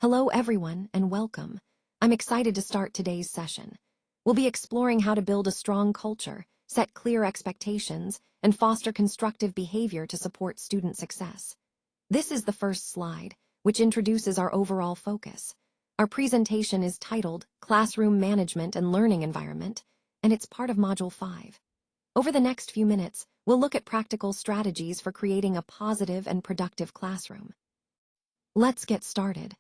Hello everyone and welcome. I'm excited to start today's session. We'll be exploring how to build a strong culture, set clear expectations, and foster constructive behavior to support student success. This is the first slide, which introduces our overall focus. Our presentation is titled Classroom Management and Learning Environment, and it's part of Module 5. Over the next few minutes, we'll look at practical strategies for creating a positive and productive classroom. Let's get started.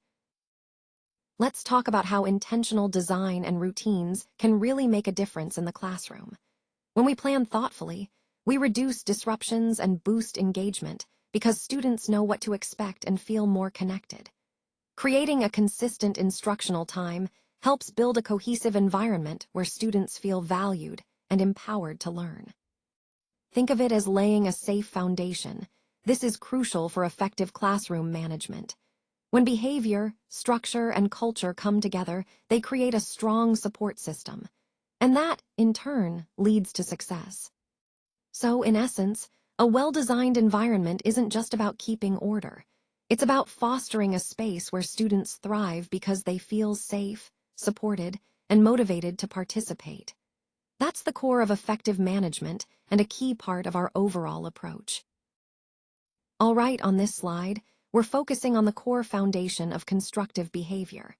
Let's talk about how intentional design and routines can really make a difference in the classroom. When we plan thoughtfully, we reduce disruptions and boost engagement because students know what to expect and feel more connected. Creating a consistent instructional time helps build a cohesive environment where students feel valued and empowered to learn. Think of it as laying a safe foundation. This is crucial for effective classroom management. When behavior, structure, and culture come together, they create a strong support system. And that, in turn, leads to success. So, in essence, a well-designed environment isn't just about keeping order. It's about fostering a space where students thrive because they feel safe, supported, and motivated to participate. That's the core of effective management and a key part of our overall approach. All right, on this slide, we're focusing on the core foundation of constructive behavior.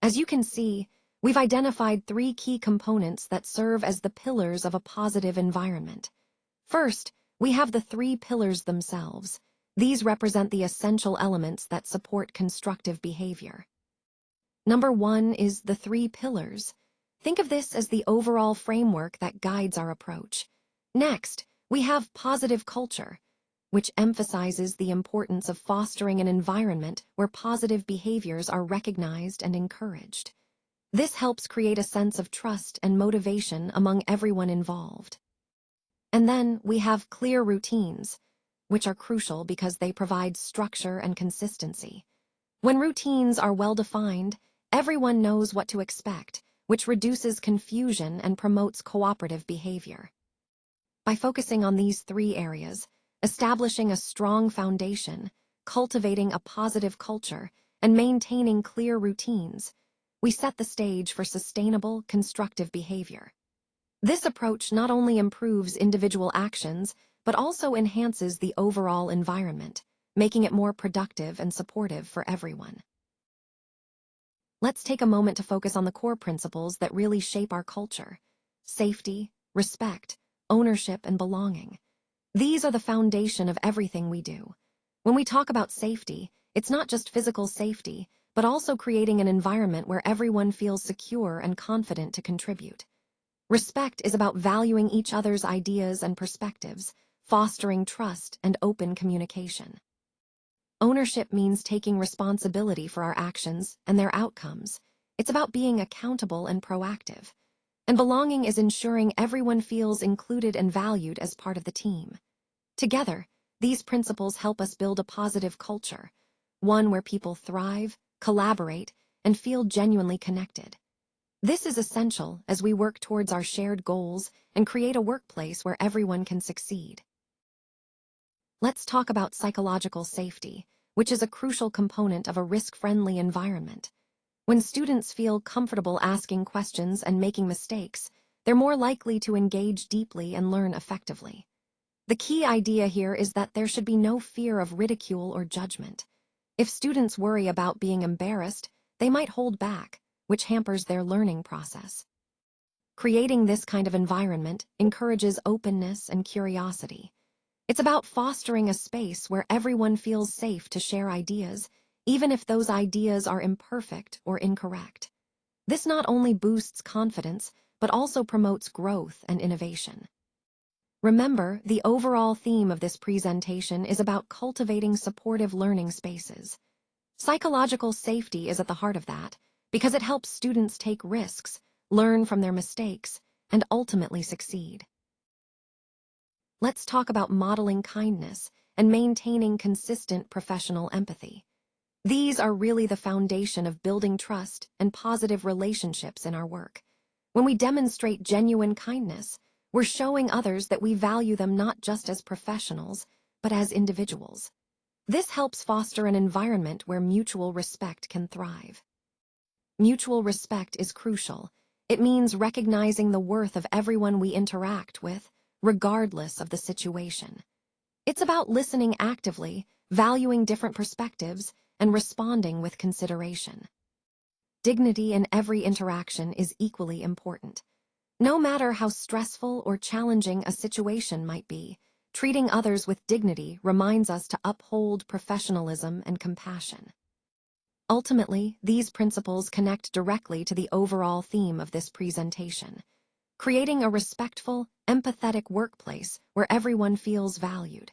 As you can see, we've identified 3 key components that serve as the pillars of a positive environment. First, we have the 3 pillars themselves. These represent the essential elements that support constructive behavior. Number 1 is the 3 pillars. Think of this as the overall framework that guides our approach. Next, we have positive culture, which emphasizes the importance of fostering an environment where positive behaviors are recognized and encouraged. This helps create a sense of trust and motivation among everyone involved. And then we have clear routines, which are crucial because they provide structure and consistency. When routines are well-defined, everyone knows what to expect, which reduces confusion and promotes cooperative behavior. By focusing on these 3 areas, establishing a strong foundation, cultivating a positive culture, and maintaining clear routines, we set the stage for sustainable, constructive behavior. This approach not only improves individual actions, but also enhances the overall environment, making it more productive and supportive for everyone. Let's take a moment to focus on the core principles that really shape our culture: safety, respect, ownership, and belonging. These are the foundation of everything we do. When we talk about safety, it's not just physical safety, but also creating an environment where everyone feels secure and confident to contribute. Respect is about valuing each other's ideas and perspectives, fostering trust and open communication. Ownership means taking responsibility for our actions and their outcomes. It's about being accountable and proactive. And belonging is ensuring everyone feels included and valued as part of the team. Together, these principles help us build a positive culture, one where people thrive, collaborate, and feel genuinely connected. This is essential as we work towards our shared goals and create a workplace where everyone can succeed. Let's talk about psychological safety, which is a crucial component of a risk-friendly environment. When students feel comfortable asking questions and making mistakes, they're more likely to engage deeply and learn effectively. The key idea here is that there should be no fear of ridicule or judgment. If students worry about being embarrassed, they might hold back, which hampers their learning process. Creating this kind of environment encourages openness and curiosity. It's about fostering a space where everyone feels safe to share ideas, even if those ideas are imperfect or incorrect. This not only boosts confidence, but also promotes growth and innovation. Remember, the overall theme of this presentation is about cultivating supportive learning spaces. Psychological safety is at the heart of that, because it helps students take risks, learn from their mistakes, and ultimately succeed. Let's talk about modeling kindness and maintaining consistent professional empathy. These are really the foundation of building trust and positive relationships in our work. When we demonstrate genuine kindness, we're showing others that we value them not just as professionals, but as individuals. This helps foster an environment where mutual respect can thrive. Mutual respect is crucial. It means recognizing the worth of everyone we interact with, regardless of the situation. It's about listening actively, valuing different perspectives, and responding with consideration. Dignity in every interaction is equally important. No matter how stressful or challenging a situation might be, treating others with dignity reminds us to uphold professionalism and compassion. Ultimately, these principles connect directly to the overall theme of this presentation, creating a respectful, empathetic workplace where everyone feels valued.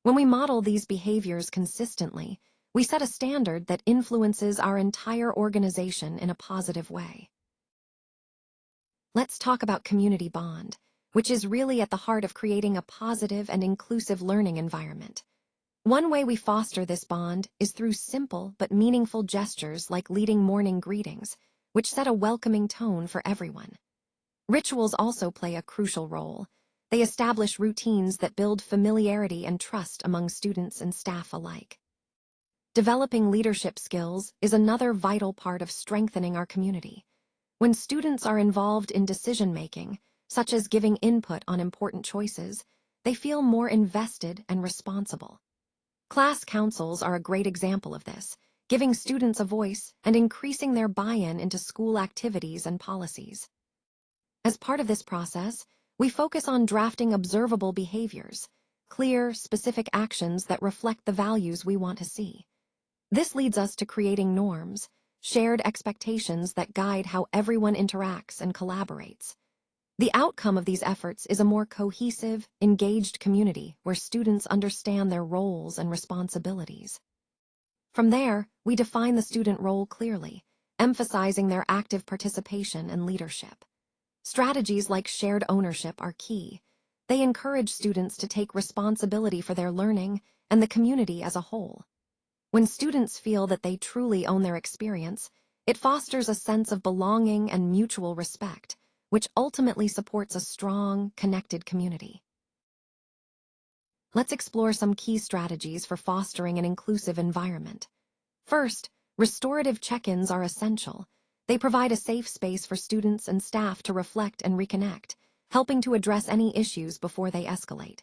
When we model these behaviors consistently, we set a standard that influences our entire organization in a positive way. Let's talk about community bond, which is really at the heart of creating a positive and inclusive learning environment. One way we foster this bond is through simple but meaningful gestures like leading morning greetings, which set a welcoming tone for everyone. Rituals also play a crucial role. They establish routines that build familiarity and trust among students and staff alike. Developing leadership skills is another vital part of strengthening our community. When students are involved in decision-making, such as giving input on important choices, they feel more invested and responsible. Class councils are a great example of this, giving students a voice and increasing their buy-in into school activities and policies. As part of this process, we focus on drafting observable behaviors, clear, specific actions that reflect the values we want to see. This leads us to creating norms, shared expectations that guide how everyone interacts and collaborates. The outcome of these efforts is a more cohesive, engaged community where students understand their roles and responsibilities. From there, we define the student role clearly, emphasizing their active participation and leadership. Strategies like shared ownership are key. They encourage students to take responsibility for their learning and the community as a whole. When students feel that they truly own their experience, it fosters a sense of belonging and mutual respect, which ultimately supports a strong, connected community. Let's explore some key strategies for fostering an inclusive environment. First, restorative check-ins are essential. They provide a safe space for students and staff to reflect and reconnect, helping to address any issues before they escalate.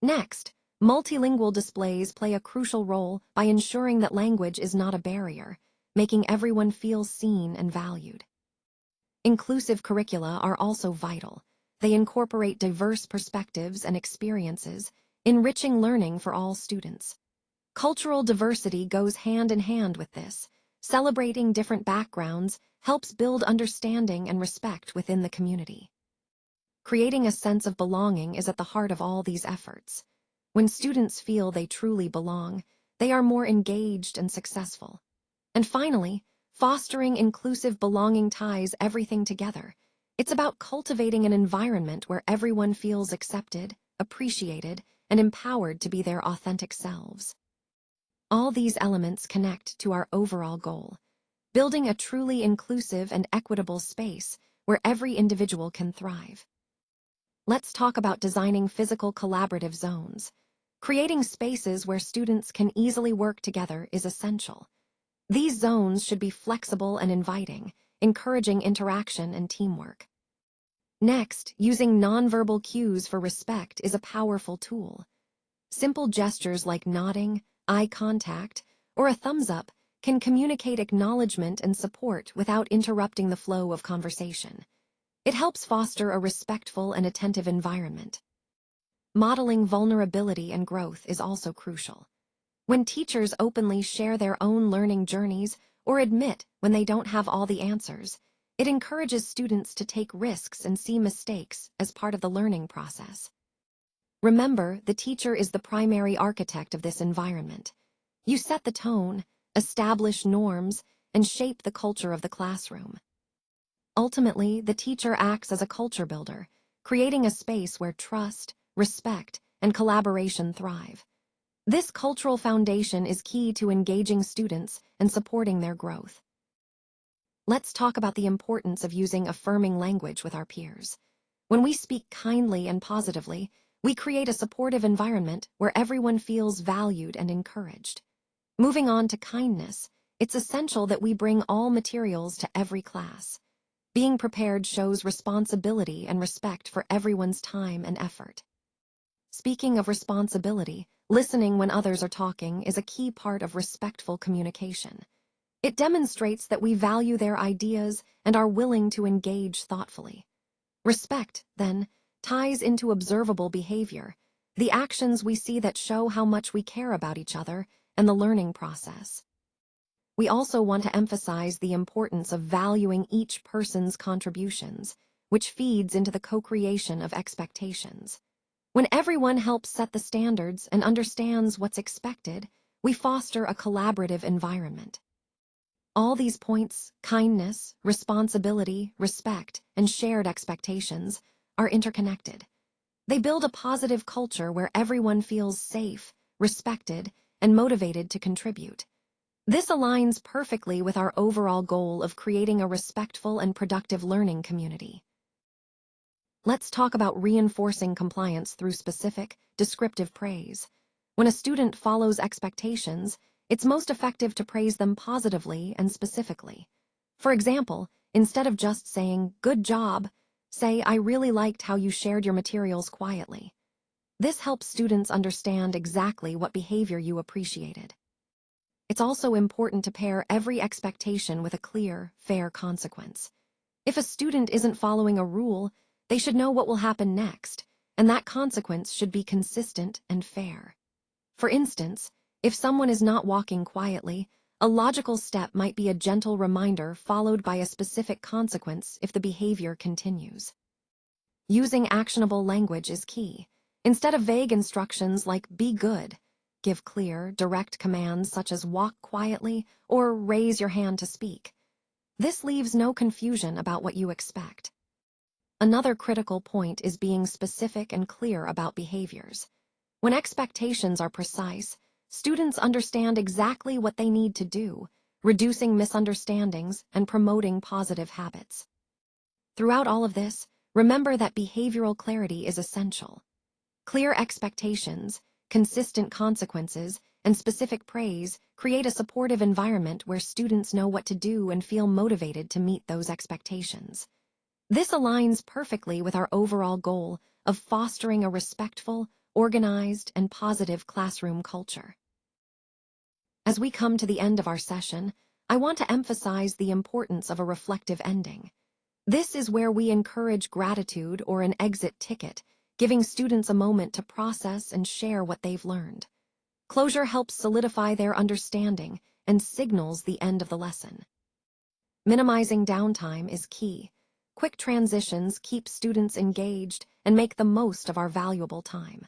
Next, multilingual displays play a crucial role by ensuring that language is not a barrier, making everyone feel seen and valued. Inclusive curricula are also vital. They incorporate diverse perspectives and experiences, enriching learning for all students. Cultural diversity goes hand in hand with this. Celebrating different backgrounds helps build understanding and respect within the community. Creating a sense of belonging is at the heart of all these efforts. When students feel they truly belong, they are more engaged and successful. And finally, fostering inclusive belonging ties everything together. It's about cultivating an environment where everyone feels accepted, appreciated, and empowered to be their authentic selves. All these elements connect to our overall goal, building a truly inclusive and equitable space where every individual can thrive. Let's talk about designing physical collaborative zones. Creating spaces where students can easily work together is essential. These zones should be flexible and inviting, encouraging interaction and teamwork. Next, using nonverbal cues for respect is a powerful tool. Simple gestures like nodding, eye contact, or a thumbs up can communicate acknowledgement and support without interrupting the flow of conversation. It helps foster a respectful and attentive environment. Modeling vulnerability and growth is also crucial. When teachers openly share their own learning journeys or admit when they don't have all the answers, it encourages students to take risks and see mistakes as part of the learning process. Remember, the teacher is the primary architect of this environment. You set the tone, establish norms, and shape the culture of the classroom. Ultimately, the teacher acts as a culture builder, creating a space where trust, respect, and collaboration thrive. This cultural foundation is key to engaging students and supporting their growth. Let's talk about the importance of using affirming language with our peers. When we speak kindly and positively, We create a supportive environment where everyone feels valued and encouraged. Moving on to kindness, it's essential that we bring all materials to every class. Being prepared shows responsibility and respect for everyone's time and effort. Speaking of responsibility, listening when others are talking is a key part of respectful communication. It demonstrates that we value their ideas and are willing to engage thoughtfully. Respect, then, ties into observable behavior, the actions we see that show how much we care about each other and the learning process. We also want to emphasize the importance of valuing each person's contributions, which feeds into the co-creation of expectations. When everyone helps set the standards and understands what's expected, we foster a collaborative environment. All these points, kindness, responsibility, respect, and shared expectations, are interconnected. They build a positive culture where everyone feels safe, respected, and motivated to contribute. This aligns perfectly with our overall goal of creating a respectful and productive learning community. Let's talk about reinforcing compliance through specific, descriptive praise. When a student follows expectations, it's most effective to praise them positively and specifically. For example, instead of just saying, "Good job," say, "I really liked how you shared your materials quietly." This helps students understand exactly what behavior you appreciated. It's also important to pair every expectation with a clear, fair consequence. If a student isn't following a rule, they should know what will happen next, and that consequence should be consistent and fair. For instance, if someone is not walking quietly, a logical step might be a gentle reminder followed by a specific consequence if the behavior continues. Using actionable language is key. Instead of vague instructions like "be good," give clear, direct commands such as "walk quietly" or "raise your hand to speak." This leaves no confusion about what you expect. Another critical point is being specific and clear about behaviors. When expectations are precise, students understand exactly what they need to do, reducing misunderstandings and promoting positive habits. Throughout all of this, remember that behavioral clarity is essential. Clear expectations, consistent consequences, and specific praise create a supportive environment where students know what to do and feel motivated to meet those expectations. This aligns perfectly with our overall goal of fostering a respectful, organized, and positive classroom culture. As we come to the end of our session, I want to emphasize the importance of a reflective ending. This is where we encourage gratitude or an exit ticket, giving students a moment to process and share what they've learned. Closure helps solidify their understanding and signals the end of the lesson. Minimizing downtime is key. Quick transitions keep students engaged and make the most of our valuable time.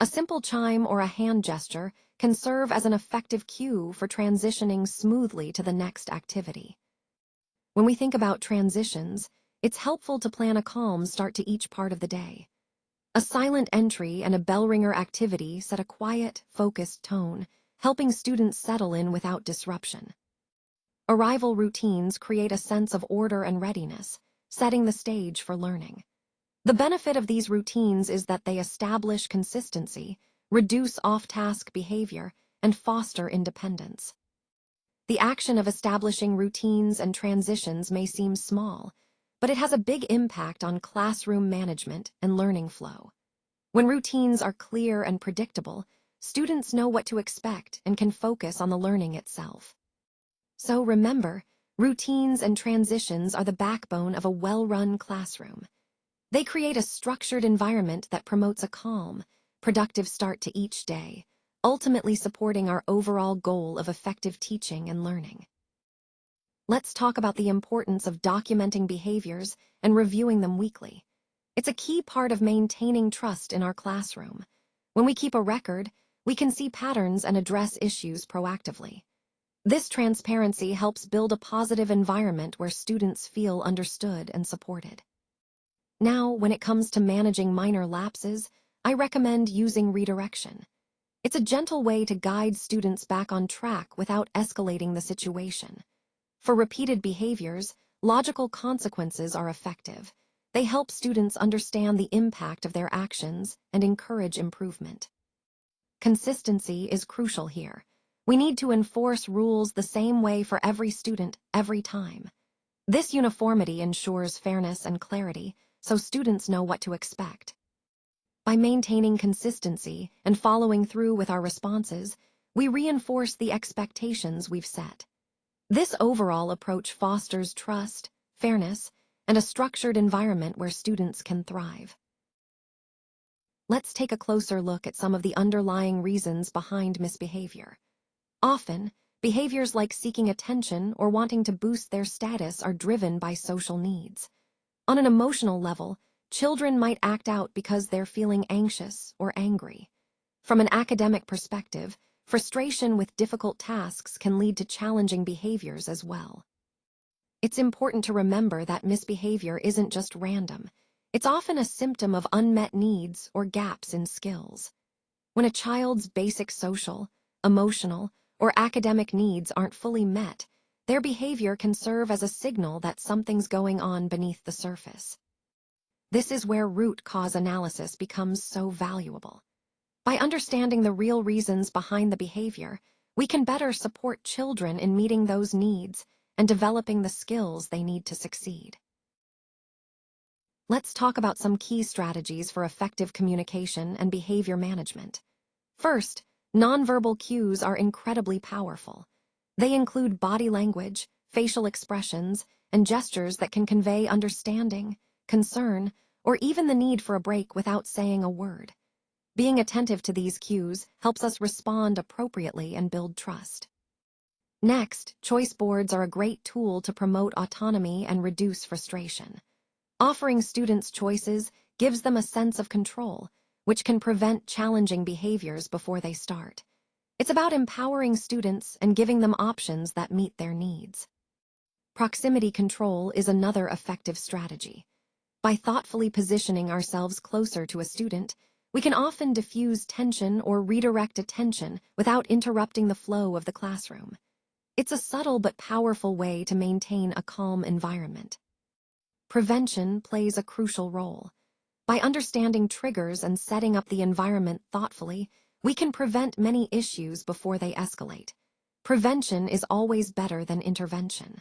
A simple chime or a hand gesture can serve as an effective cue for transitioning smoothly to the next activity. When we think about transitions, it's helpful to plan a calm start to each part of the day. A silent entry and a bell ringer activity set a quiet, focused tone, helping students settle in without disruption. Arrival routines create a sense of order and readiness, setting the stage for learning. The benefit of these routines is that they establish consistency, reduce off-task behavior, and foster independence. The action of establishing routines and transitions may seem small, but it has a big impact on classroom management and learning flow. When routines are clear and predictable, students know what to expect and can focus on the learning itself. So remember, routines and transitions are the backbone of a well-run classroom. They create a structured environment that promotes a calm, productive start to each day, ultimately supporting our overall goal of effective teaching and learning. Let's talk about the importance of documenting behaviors and reviewing them weekly. It's a key part of maintaining trust in our classroom. When we keep a record, we can see patterns and address issues proactively. This transparency helps build a positive environment where students feel understood and supported. Now, when it comes to managing minor lapses, I recommend using redirection. It's a gentle way to guide students back on track without escalating the situation. For repeated behaviors, logical consequences are effective. They help students understand the impact of their actions and encourage improvement. Consistency is crucial here. We need to enforce rules the same way for every student, every time. This uniformity ensures fairness and clarity, so students know what to expect. By maintaining consistency and following through with our responses, we reinforce the expectations we've set. This overall approach fosters trust, fairness, and a structured environment where students can thrive. Let's take a closer look at some of the underlying reasons behind misbehavior. Often, behaviors like seeking attention or wanting to boost their status are driven by social needs. On an emotional level, children might act out because they're feeling anxious or angry. From an academic perspective, frustration with difficult tasks can lead to challenging behaviors as well. It's important to remember that misbehavior isn't just random. It's often a symptom of unmet needs or gaps in skills. When a child's basic social, emotional, or academic needs aren't fully met, their behavior can serve as a signal that something's going on beneath the surface. This is where root cause analysis becomes so valuable. By understanding the real reasons behind the behavior, we can better support children in meeting those needs and developing the skills they need to succeed. Let's talk about some key strategies for effective communication and behavior management. First, nonverbal cues are incredibly powerful. They include body language, facial expressions, and gestures that can convey understanding, concern, or even the need for a break without saying a word. Being attentive to these cues helps us respond appropriately and build trust. Next, choice boards are a great tool to promote autonomy and reduce frustration. Offering students choices gives them a sense of control, which can prevent challenging behaviors before they start. It's about empowering students and giving them options that meet their needs. Proximity control is another effective strategy. By thoughtfully positioning ourselves closer to a student, we can often diffuse tension or redirect attention without interrupting the flow of the classroom. It's a subtle but powerful way to maintain a calm environment. Prevention plays a crucial role. By understanding triggers and setting up the environment thoughtfully, we can prevent many issues before they escalate. Prevention is always better than intervention.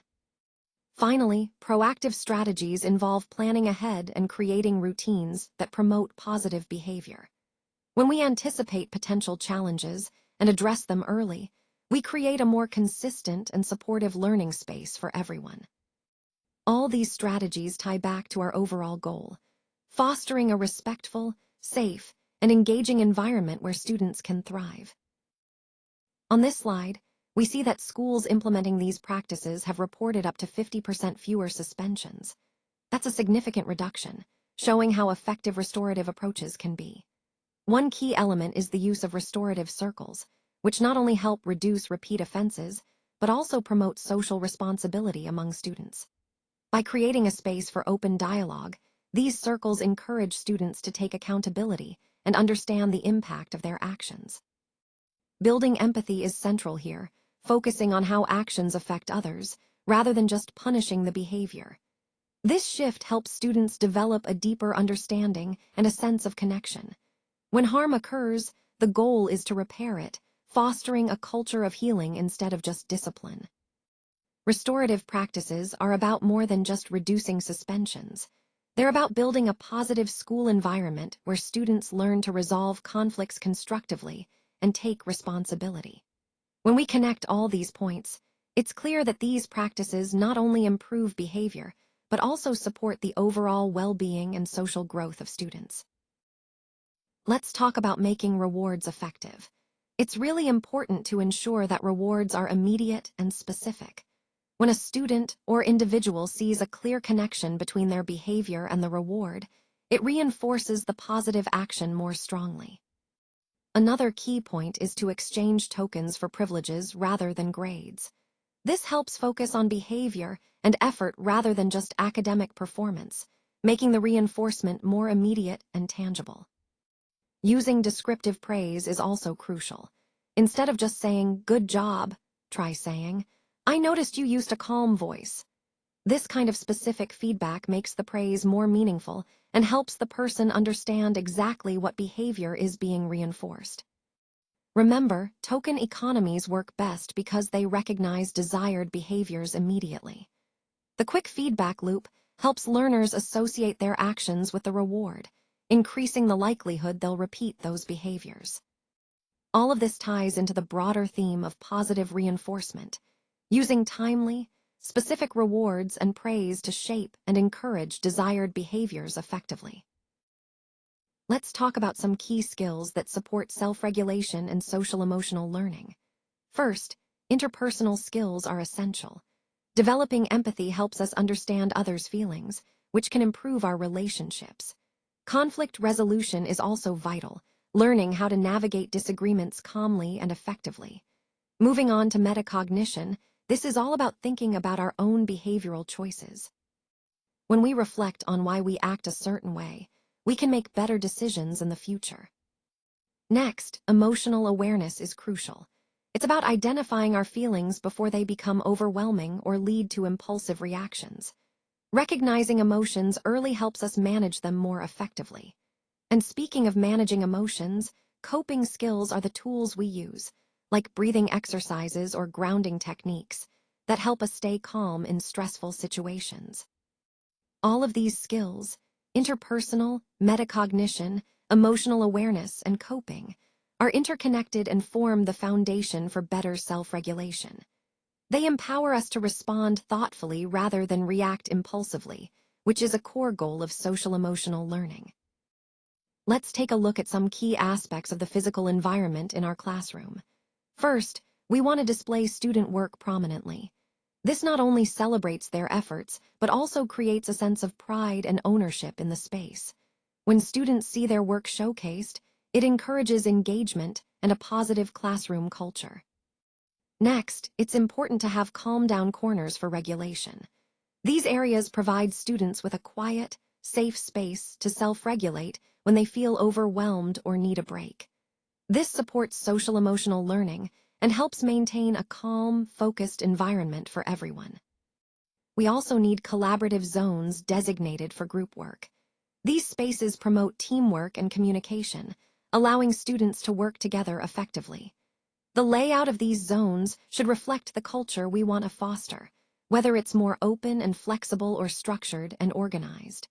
Finally, proactive strategies involve planning ahead and creating routines that promote positive behavior. When we anticipate potential challenges and address them early, we create a more consistent and supportive learning space for everyone. All these strategies tie back to our overall goal: fostering a respectful, safe, and engaging environment where students can thrive. On this slide, we see that schools implementing these practices have reported up to 50% fewer suspensions. That's a significant reduction, showing how effective restorative approaches can be. One key element is the use of restorative circles, which not only help reduce repeat offenses, but also promote social responsibility among students. By creating a space for open dialogue, these circles encourage students to take accountability and understand the impact of their actions. Building empathy is central here, focusing on how actions affect others, rather than just punishing the behavior. This shift helps students develop a deeper understanding and a sense of connection. When harm occurs, the goal is to repair it, fostering a culture of healing instead of just discipline. Restorative practices are about more than just reducing suspensions. They're about building a positive school environment where students learn to resolve conflicts constructively and take responsibility. When we connect all these points, it's clear that these practices not only improve behavior, but also support the overall well-being and social growth of students. Let's talk about making rewards effective. It's really important to ensure that rewards are immediate and specific. When a student or individual sees a clear connection between their behavior and the reward, it reinforces the positive action more strongly. Another key point is to exchange tokens for privileges rather than grades. This helps focus on behavior and effort rather than just academic performance, making the reinforcement more immediate and tangible. Using descriptive praise is also crucial. Instead of just saying, "Good job," try saying, "I noticed you used a calm voice." This kind of specific feedback makes the praise more meaningful and helps the person understand exactly what behavior is being reinforced. Remember, token economies work best because they recognize desired behaviors immediately. The quick feedback loop helps learners associate their actions with the reward, increasing the likelihood they'll repeat those behaviors. All of this ties into the broader theme of positive reinforcement, using timely, specific rewards and praise to shape and encourage desired behaviors effectively. Let's talk about some key skills that support self-regulation and social-emotional learning. First, interpersonal skills are essential. Developing empathy helps us understand others' feelings, which can improve our relationships. Conflict resolution is also vital, learning how to navigate disagreements calmly and effectively. Moving on to metacognition, this is all about thinking about our own behavioral choices. When we reflect on why we act a certain way, we can make better decisions in the future. Next, emotional awareness is crucial. It's about identifying our feelings before they become overwhelming or lead to impulsive reactions. Recognizing emotions early helps us manage them more effectively. And speaking of managing emotions, coping skills are the tools we use, like breathing exercises or grounding techniques, that help us stay calm in stressful situations. All of these skills, interpersonal, metacognition, emotional awareness, and coping, are interconnected and form the foundation for better self-regulation. They empower us to respond thoughtfully rather than react impulsively, which is a core goal of social-emotional learning. Let's take a look at some key aspects of the physical environment in our classroom. First, we want to display student work prominently. This not only celebrates their efforts, but also creates a sense of pride and ownership in the space. When students see their work showcased, it encourages engagement and a positive classroom culture. Next, it's important to have calm-down corners for regulation. These areas provide students with a quiet, safe space to self-regulate when they feel overwhelmed or need a break. This supports social-emotional learning and helps maintain a calm, focused environment for everyone. We also need collaborative zones designated for group work. These spaces promote teamwork and communication, allowing students to work together effectively. The layout of these zones should reflect the culture we want to foster, whether it's more open and flexible or structured and organized.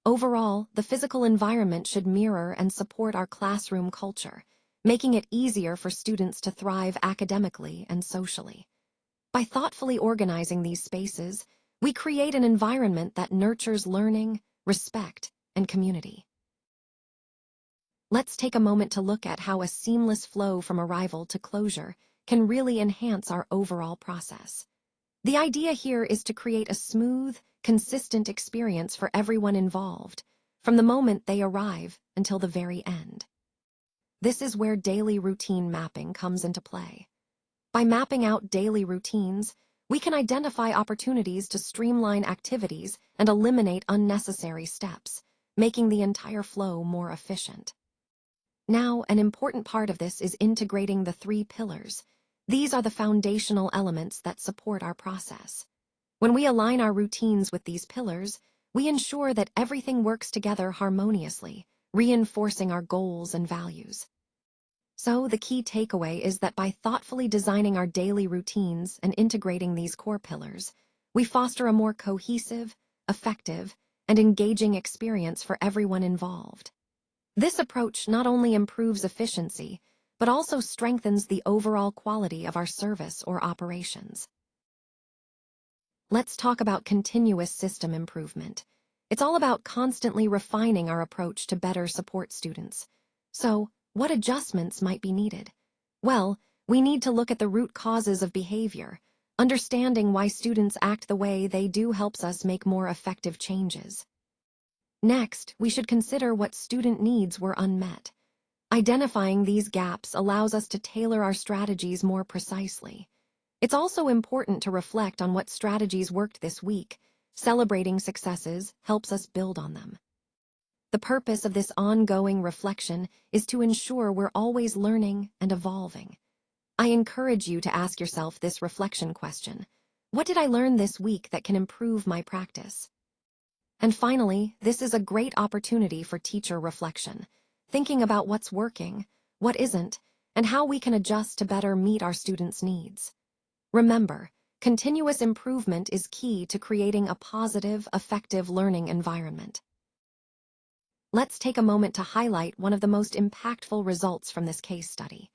Overall, the physical environment should mirror and support our classroom culture, making it easier for students to thrive academically and socially. By thoughtfully organizing these spaces, we create an environment that nurtures learning, respect, and community. Let's take a moment to look at how a seamless flow from arrival to closure can really enhance our overall process. The idea here is to create a smooth, consistent experience for everyone involved, from the moment they arrive until the very end. This is where daily routine mapping comes into play. By mapping out daily routines, we can identify opportunities to streamline activities and eliminate unnecessary steps, making the entire flow more efficient. Now, an important part of this is integrating the 3 pillars. These are the foundational elements that support our process. When we align our routines with these pillars, we ensure that everything works together harmoniously, reinforcing our goals and values. So, the key takeaway is that by thoughtfully designing our daily routines and integrating these core pillars, we foster a more cohesive, effective, and engaging experience for everyone involved. This approach not only improves efficiency, but also strengthens the overall quality of our service or operations. Let's talk about continuous system improvement. It's all about constantly refining our approach to better support students. So, what adjustments might be needed? Well, we need to look at the root causes of behavior. Understanding why students act the way they do helps us make more effective changes. Next, we should consider what student needs were unmet. Identifying these gaps allows us to tailor our strategies more precisely. It's also important to reflect on what strategies worked this week. Celebrating successes helps us build on them. The purpose of this ongoing reflection is to ensure we're always learning and evolving. I encourage you to ask yourself this reflection question. What did I learn this week that can improve my practice? And finally, this is a great opportunity for teacher reflection, thinking about what's working, what isn't, and how we can adjust to better meet our students' needs. Remember, continuous improvement is key to creating a positive, effective learning environment. Let's take a moment to highlight one of the most impactful results from this case study.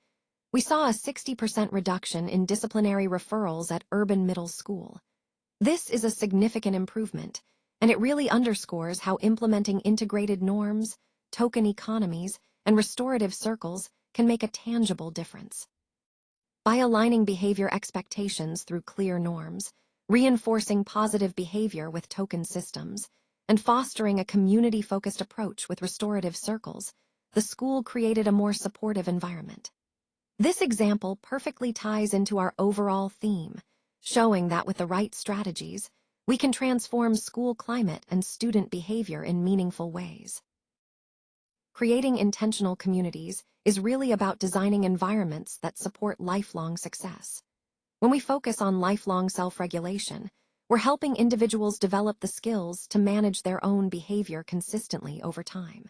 We saw a 60% reduction in disciplinary referrals at Urban Middle School. This is a significant improvement, and it really underscores how implementing integrated norms, token economies, and restorative circles can make a tangible difference. By aligning behavior expectations through clear norms, reinforcing positive behavior with token systems, and fostering a community-focused approach with restorative circles, the school created a more supportive environment. This example perfectly ties into our overall theme, showing that with the right strategies, we can transform school climate and student behavior in meaningful ways. Creating intentional communities is really about designing environments that support lifelong success. When we focus on lifelong self-regulation, we're helping individuals develop the skills to manage their own behavior consistently over time.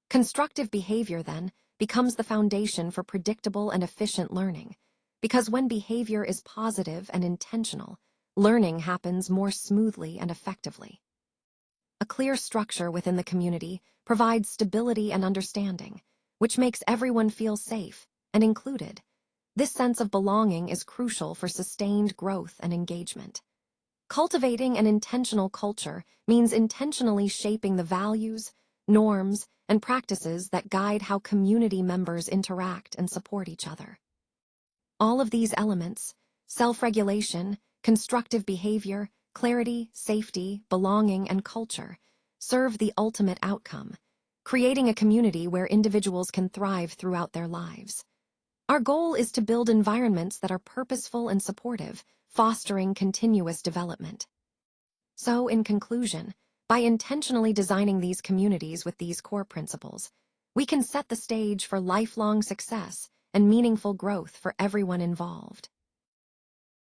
Constructive behavior, then, becomes the foundation for predictable and efficient learning, because when behavior is positive and intentional, learning happens more smoothly and effectively. A clear structure within the community provides stability and understanding, which makes everyone feel safe and included. This sense of belonging is crucial for sustained growth and engagement. Cultivating an intentional culture means intentionally shaping the values, norms, and practices that guide how community members interact and support each other. All of these elements, self-regulation, constructive behavior, clarity, safety, belonging, and culture, serve the ultimate outcome, creating a community where individuals can thrive throughout their lives. Our goal is to build environments that are purposeful and supportive, fostering continuous development. So, in conclusion, by intentionally designing these communities with these core principles, we can set the stage for lifelong success and meaningful growth for everyone involved.